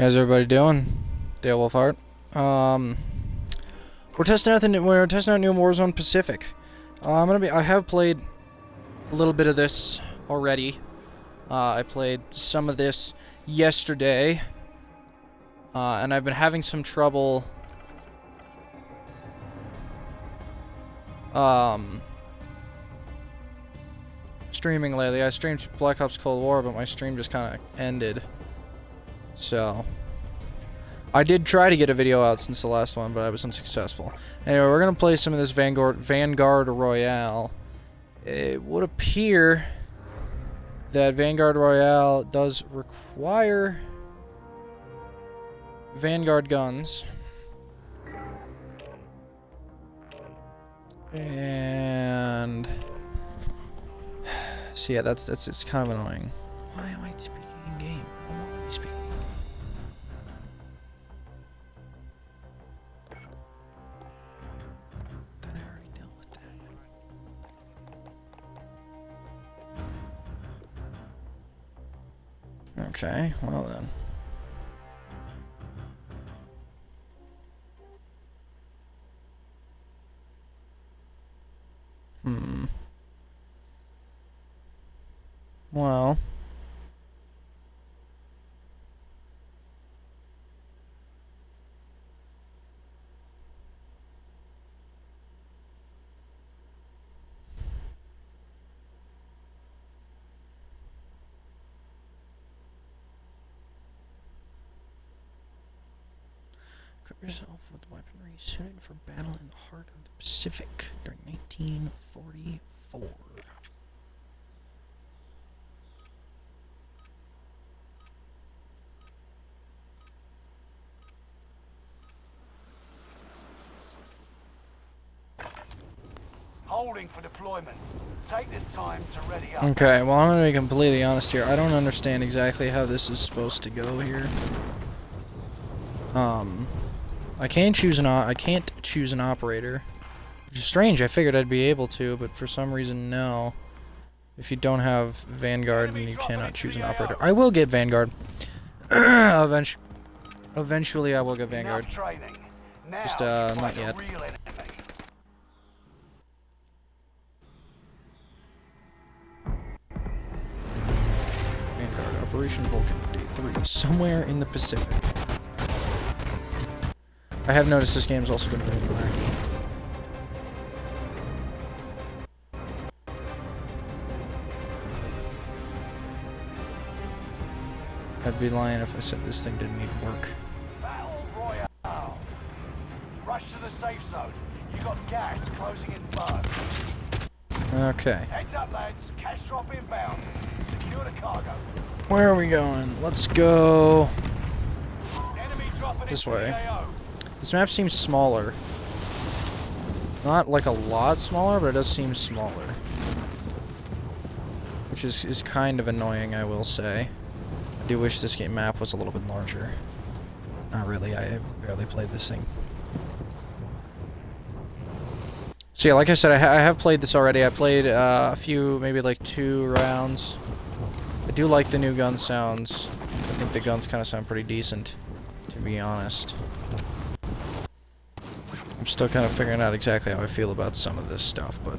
How's everybody doing? Dale Wolfhart. We're testing out new Warzone Pacific. I have played a little bit of this already. I played some of this yesterday, and I've been having some trouble streaming lately. I streamed Black Ops Cold War, but my stream just kind of ended. So I did try to get a video out since the last one, but I was unsuccessful. Anyway, we're gonna play some of this Vanguard Royale. It would appear that Vanguard Royale does require Vanguard guns. And so yeah, it's kind of annoying. Why am I speaking in game? I don't want to be speaking. Then I already dealt with that. Okay, well then. Well. Equip yourself with weaponry suited for battle in the heart of the Pacific during 1944. Holding for deployment. Take this time to ready up. Okay, well, I'm gonna be completely honest here. I don't understand exactly how this is supposed to go here. I can't choose an operator, which is strange. I figured I'd be able to, but for some reason, no. If you don't have Vanguard, then you cannot choose an operator. I will get Vanguard. Eventually, I will get Vanguard. Just not yet. Operation Vulcan, Day 3, somewhere in the Pacific. I have noticed this game's also been very laggy. I'd be lying if I said this thing didn't need work. Battle Royale. Rush to the safe zone. You got gas closing in fast. Okay. Heads up, lads. Cash drop inbound. Secure the cargo. Where are we going? Let's go Enemy dropping this into way. the AO. This map seems smaller. Not like a lot smaller, but it does seem smaller. Which is kind of annoying, I will say. I do wish this game map was a little bit larger. Not really, I have barely played this thing. So yeah, like I said, I have played this already. I played a few, maybe like 2 rounds. I do like the new gun sounds. I think the guns kind of sound pretty decent, to be honest. I'm still kind of figuring out exactly how I feel about some of this stuff, but...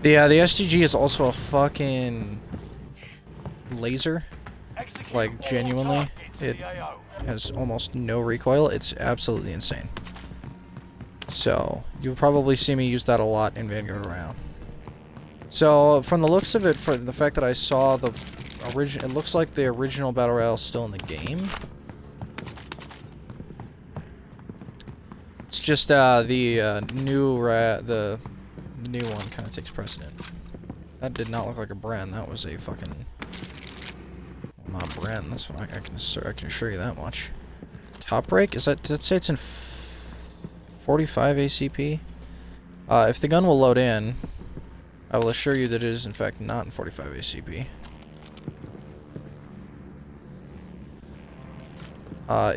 the STG is also a fucking laser. Like, genuinely. It has almost no recoil. It's absolutely insane. So, you'll probably see me use that a lot in Vanguard Royale. So, from the looks of it, for the fact that I saw the original, it looks like the original Battle Royale is still in the game. It's just the new one kind of takes precedent. That did not look like a Bren. That was a fucking, well, not Bren. That's what I can assure you that much. Top break? Does it say it's in 45 ACP? If the gun will load in, I will assure you that it is in fact not in 45 ACP.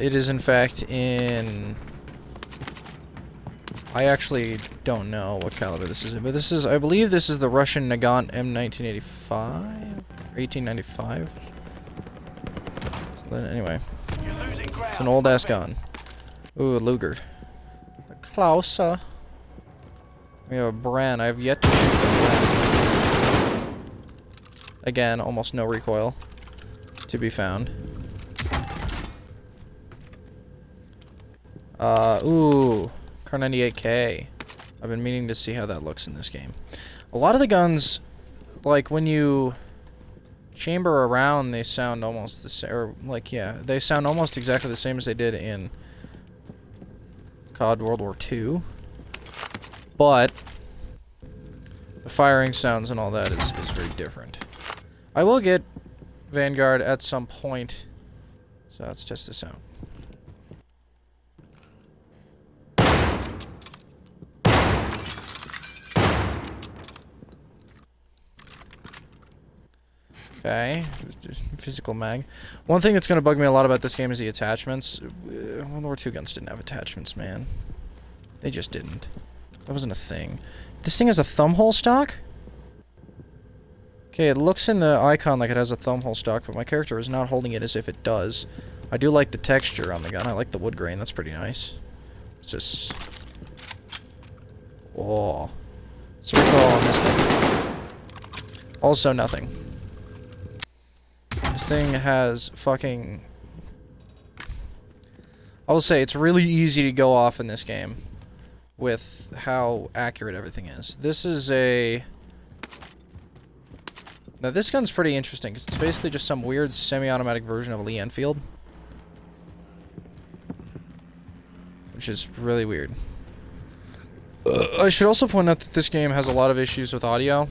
It is in fact in... I actually don't know what caliber this is in, but this is, I believe this is the Russian Nagant M1985? 1895? Then anyway, You're losing ground. it's an old ass gun. Ooh, a Luger. The Klausa. We have a Bren. I have yet to shoot the Bren. Again, almost no recoil to be found. Ooh, Kar 98K. I've been meaning to see how that looks in this game. A lot of the guns, like when you chamber around, they sound almost the same. Or like, yeah, they sound almost exactly the same as they did in COD World War II. But the firing sounds and all that is very different. I will get Vanguard at some point, so let's test this out. Okay, physical mag. One thing that's going to bug me a lot about this game is the attachments. World War II guns didn't have attachments, man. They just didn't. That wasn't a thing. This thing has a thumbhole stock? Okay, it looks in the icon like it has a thumbhole stock, but my character is not holding it as if it does. I do like the texture on the gun. I like the wood grain. That's pretty nice. It's just... Oh. What's the recoil on this thing? Also nothing. This thing has fucking... I will say, it's really easy to go off in this game with how accurate everything is. This is a... Now, this gun's pretty interesting, because it's basically just some weird semi-automatic version of a Lee Enfield. Which is really weird. I should also point out that this game has a lot of issues with audio.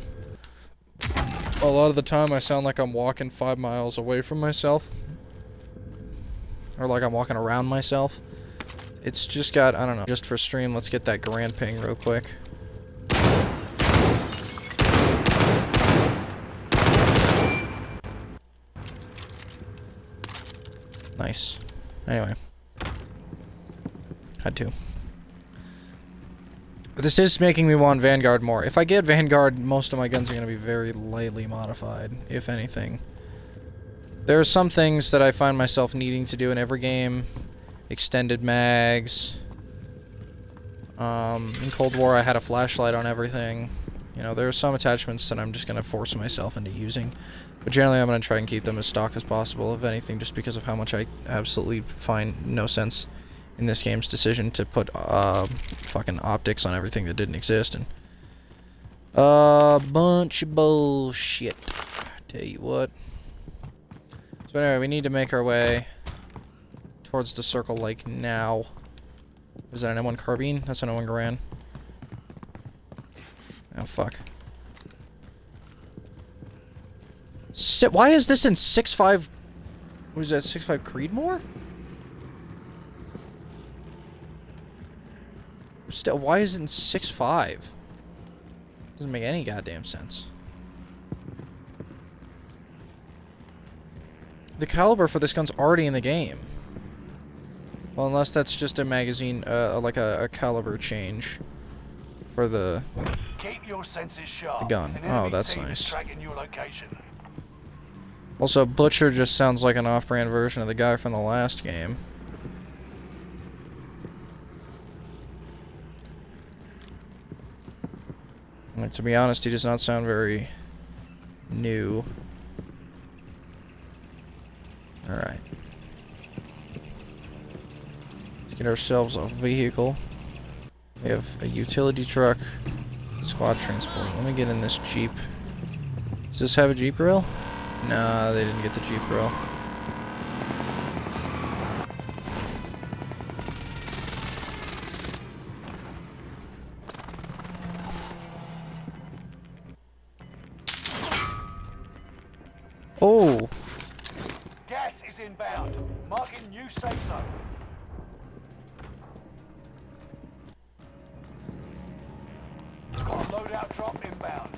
A lot of the time I sound like I'm walking 5 miles away from myself. Or like I'm walking around myself. It's just got, I don't know, just for stream, let's get that grand ping real quick. Nice. Anyway. Had to. But this is making me want Vanguard more. If I get Vanguard, most of my guns are going to be very lightly modified, if anything. There are some things that I find myself needing to do in every game. Extended mags. In Cold War, I had a flashlight on everything. You know, there are some attachments that I'm just going to force myself into using. But generally, I'm going to try and keep them as stock as possible, if anything, just because of how much I absolutely find no sense in this game's decision to put fucking optics on everything that didn't exist. And bunch of bullshit. Tell you what. So anyway, we need to make our way towards the circle like now. Is that an M1 carbine? That's an M1 Garand. Oh fuck. Why is this in 6.5? What is that, 6.5 Creedmoor? Still, why is it in 6.5? Doesn't make any goddamn sense. The caliber for this gun's already in the game. Well, unless that's just a magazine, like a caliber change for the Keep your senses sharp. the gun. Oh, that's nice. Tracking your location. Also, Butcher just sounds like an off-brand version of the guy from the last game. Like, to be honest, he does not sound very new. Alright. Let's get ourselves a vehicle. We have a utility truck, squad transport. Let me get in this Jeep. Does this have a Jeep grill? Nah, they didn't get the Jeep grill. Oh! Gas is inbound. Marking new safe zone. Loadout drop inbound.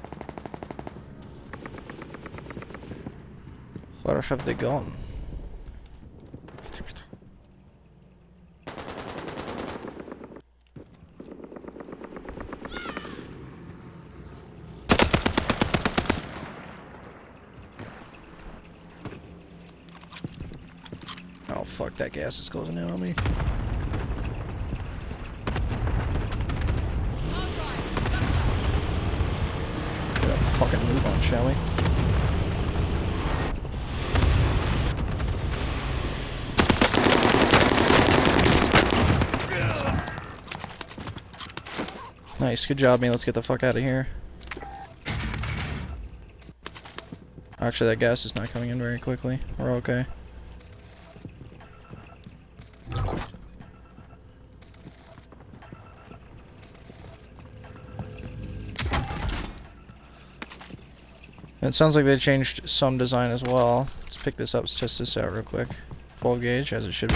Where have they gone? Oh fuck, that gas is closing in on me. Get a fucking move on, shall we? Nice, good job, me. Let's get the fuck out of here. Actually, that gas is not coming in very quickly. We're okay. It sounds like they changed some design as well. Let's pick this up, test this out real quick. 12 gauge, as it should be.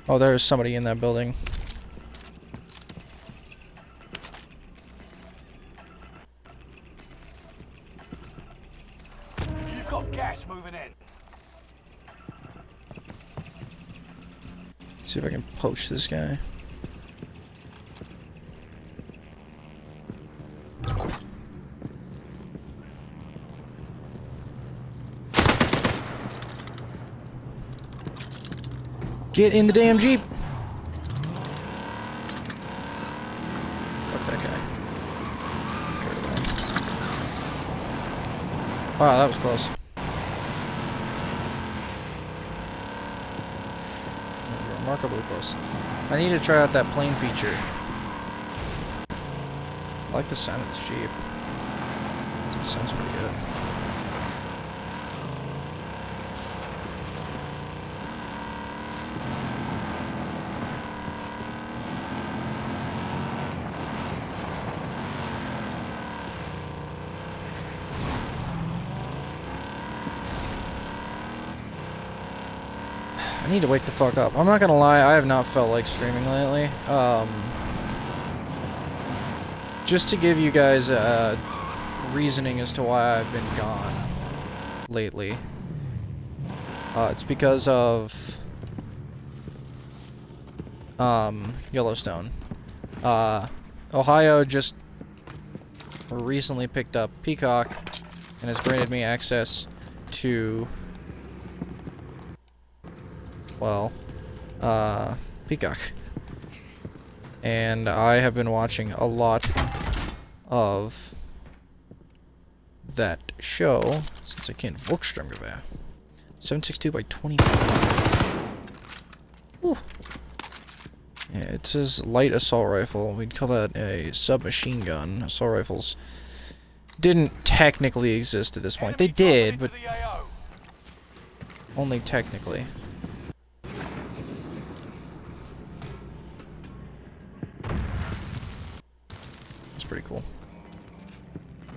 Oh, there's somebody in that building. You've got gas moving in. See if I can poach this guy. Get in the damn Jeep! Fuck that guy. Okay, wow, that was close. Remarkably close. I need to try out that plane feature. I like the sound of this Jeep. It sounds pretty good. I need to wake the fuck up. I'm not gonna lie, I have not felt like streaming lately. Just to give you guys a reasoning as to why I've been gone lately. It's because of Yellowstone. Ohio just recently picked up Peacock and has granted me access to, well, Peacock. And I have been watching a lot of that show since I can't Volkstromgewehr. 7.62 by 25. Ooh. Yeah, it says light assault rifle. We'd call that a submachine gun. Assault rifles didn't technically exist at this point. They did, but only technically. That's pretty cool.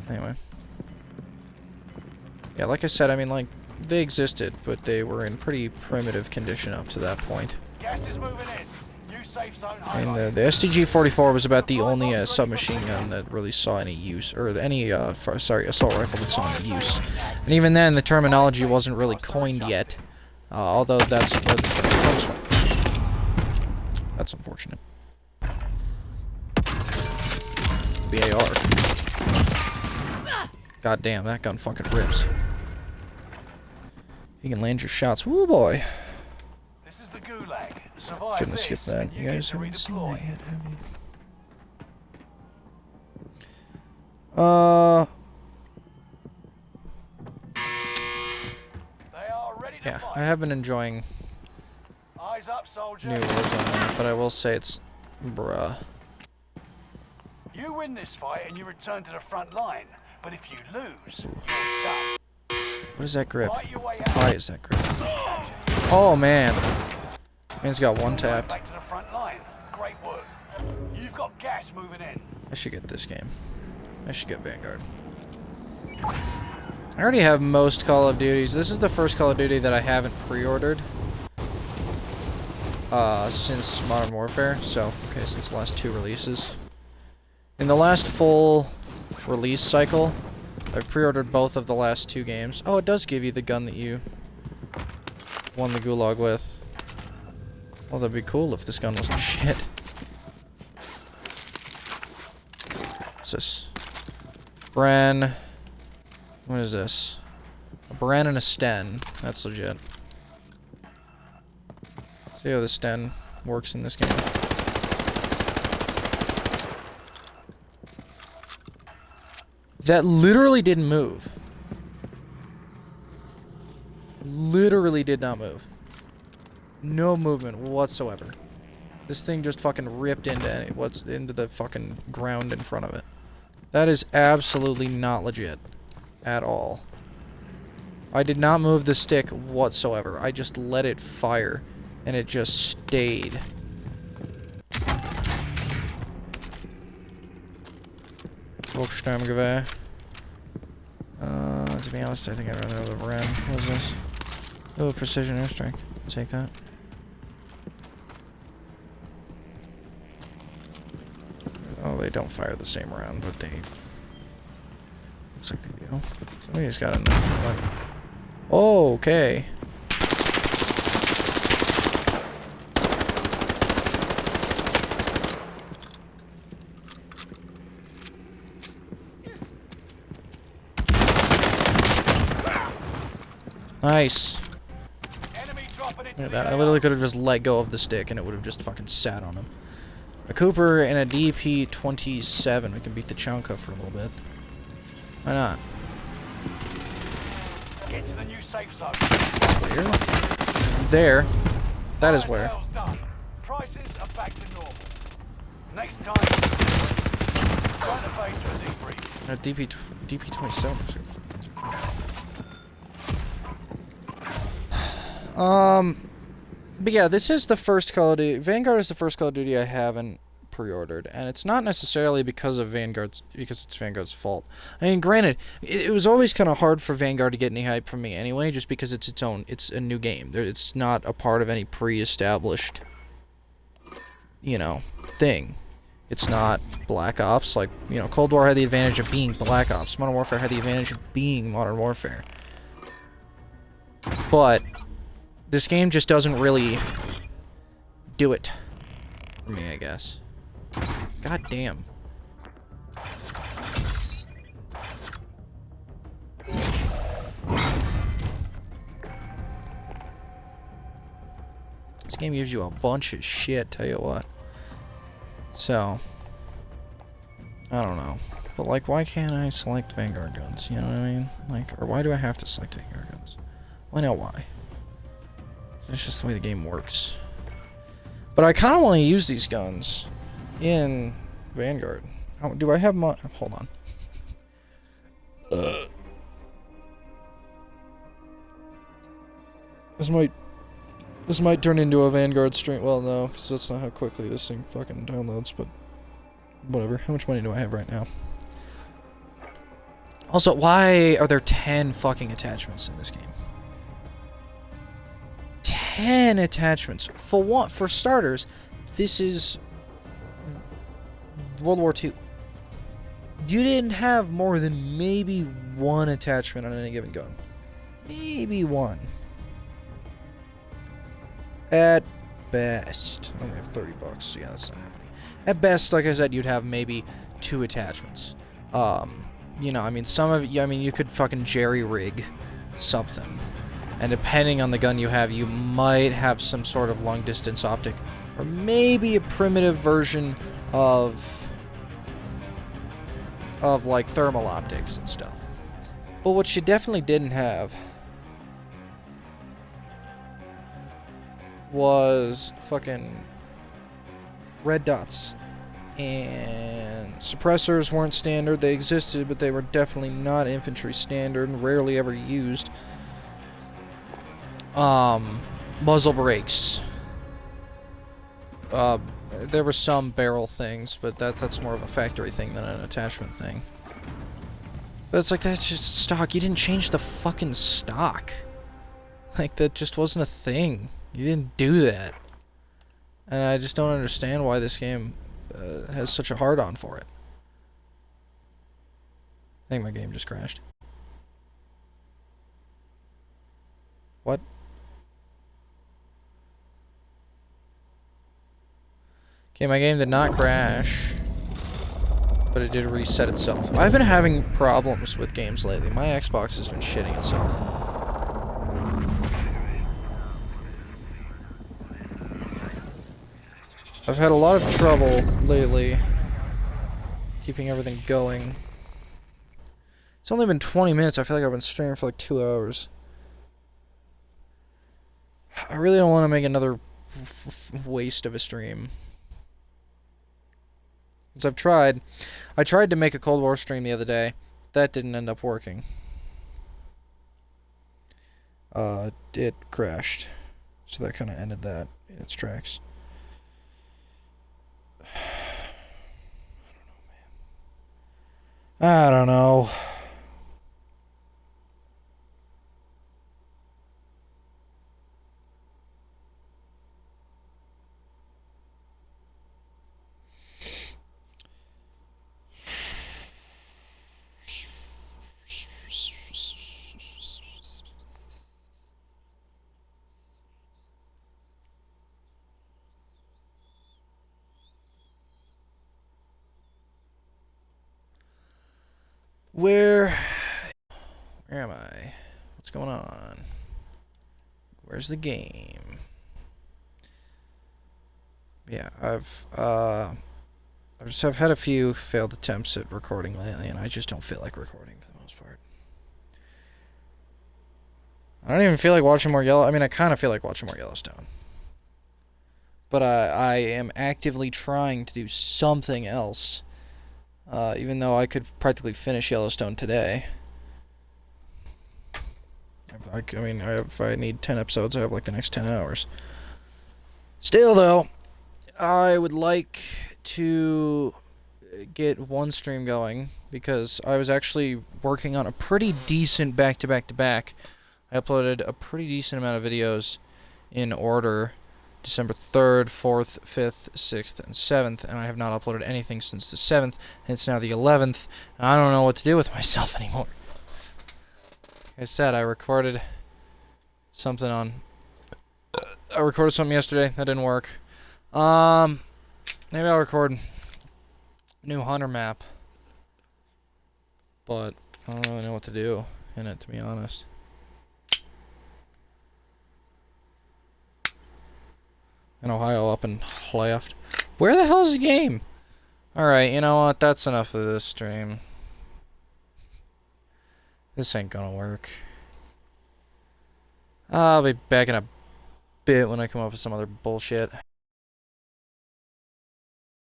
Anyway. Yeah, like I said, I mean, like, they existed, but they were in pretty primitive condition up to that point. Gas is moving in. New safe zone. And the STG-44 was about the only submachine gun that really saw any use, or any, assault rifle that saw any use. And even then, the terminology wasn't really coined yet, although that's where the term comes from. That's unfortunate. BAR. God damn, that gun fucking rips. You can land your shots. Woo boy. This is the gulag. Survive. Shouldn't have skipped that. You guys haven't seen that yet, have you? They are ready to Yeah, fight. I have been enjoying Eyes up, soldier. new Warzone, but I will say it's bruh. You win this fight and you return to the front line. But if you lose, you're done. What is that grip? Fight your way out. Why is that grip? Oh man. Man's got one tapped. Back to the front line. Great work. You've got gas moving in. I should get this game. I should get Vanguard. I already have most Call of Duties. This is the first Call of Duty that I haven't pre-ordered. Since Modern Warfare. So, okay, since the last two releases. In the last full release cycle, I've pre-ordered both of the last two games. Oh, it does give you the gun that you won the gulag with. Well, that'd be cool if this gun wasn't shit. What's this? Bren. What is this? A A Bren and a Sten. That's legit. See how the Sten works in this game. That literally didn't move. Literally did not move. No movement whatsoever. This thing just fucking ripped into the fucking ground in front of it. That is absolutely not legit. At all. I did not move the stick whatsoever. I just let it fire. And it just stayed. Volksturmgewehr. To be honest, I think I'd rather have the Bren. What is this? Oh, precision airstrike. Take that. Oh, they don't fire the same round, but they... Looks like they do. Somebody's got a 1911. Oh, okay. Nice. Look at that. I literally could have just let go of the stick and it would have just fucking sat on him. A Cooper and a DP-27. We can beat the Chunka for a little bit. Why not? Get to the new safe zone. Where? There. That is where. Done. Prices are back to normal. Next time, try the base for a debrief. DP-27. But yeah, this is the first Call of Duty. Vanguard is the first Call of Duty I haven't pre-ordered, and it's not necessarily because it's Vanguard's fault. I mean, granted, it was always kind of hard for Vanguard to get any hype from me anyway, just because it's a new game. It's not a part of any pre-established, thing. It's not Black Ops. Like, Cold War had the advantage of being Black Ops. Modern Warfare had the advantage of being Modern Warfare. But this game just doesn't really do it for me, I guess. God damn. This game gives you a bunch of shit, tell you what. So, I don't know. But, like, why can't I select Vanguard guns? You know what I mean? Like, or why do I have to select Vanguard guns? Well, I know why. It's just the way the game works. But I kind of want to use these guns in Vanguard. Do I have my... Hold on. This might turn into a Vanguard stream. Well, no, because that's not how quickly this thing fucking downloads, but... Whatever. How much money do I have right now? Also, why are there 10 fucking attachments in this game? 10 attachments. For starters, this is World War II. You didn't have more than maybe one attachment on any given gun. Maybe one. At best. I only have 30 bucks, so yeah, that's not happening. At best, like I said, you'd have maybe 2 attachments. I mean, you could fucking jerry-rig something. And depending on the gun you have, you might have some sort of long-distance optic. Or maybe a primitive version of like, thermal optics and stuff. But what you definitely didn't have was fucking red dots. And suppressors weren't standard. They existed, but they were definitely not infantry standard and rarely ever used. Muzzle brakes. There were some barrel things, but that's more of a factory thing than an attachment thing. But it's like, that's just stock. You didn't change the fucking stock. Like, that just wasn't a thing. You didn't do that. And I just don't understand why this game has such a hard-on for it. I think my game just crashed. What? Okay, my game did not crash, but it did reset itself. I've been having problems with games lately. My Xbox has been shitting itself. I've had a lot of trouble lately keeping everything going. It's only been 20 minutes. I feel like I've been streaming for like 2 hours. I really don't want to make another waste of a stream. Because I've tried. I tried to make a Cold War stream the other day. That didn't end up working. It crashed. So that kind of ended that in its tracks. I don't know. Where am I? What's going on? Where's the game? Yeah, I've had a few failed attempts at recording lately, and I just don't feel like recording for the most part. I don't even feel like watching more I mean, I kind of feel like watching more Yellowstone. But I am actively trying to do something else. Even though I could practically finish Yellowstone today. If I need 10 episodes, I have like the next 10 hours. Still, though, I would like to get one stream going because I was actually working on a pretty decent back-to-back-to-back. I uploaded a pretty decent amount of videos in order. December 3rd, 4th, 5th, 6th, and 7th, and I have not uploaded anything since the 7th, and it's now the 11th, and I don't know what to do with myself anymore. Like I said, I recorded something yesterday, that didn't work. Maybe I'll record a new hunter map, but I don't really know what to do in it, to be honest. In Ohio, up and left. Where the hell is the game? Alright, you know what? That's enough of this stream. This ain't gonna work. I'll be back in a bit when I come up with some other bullshit.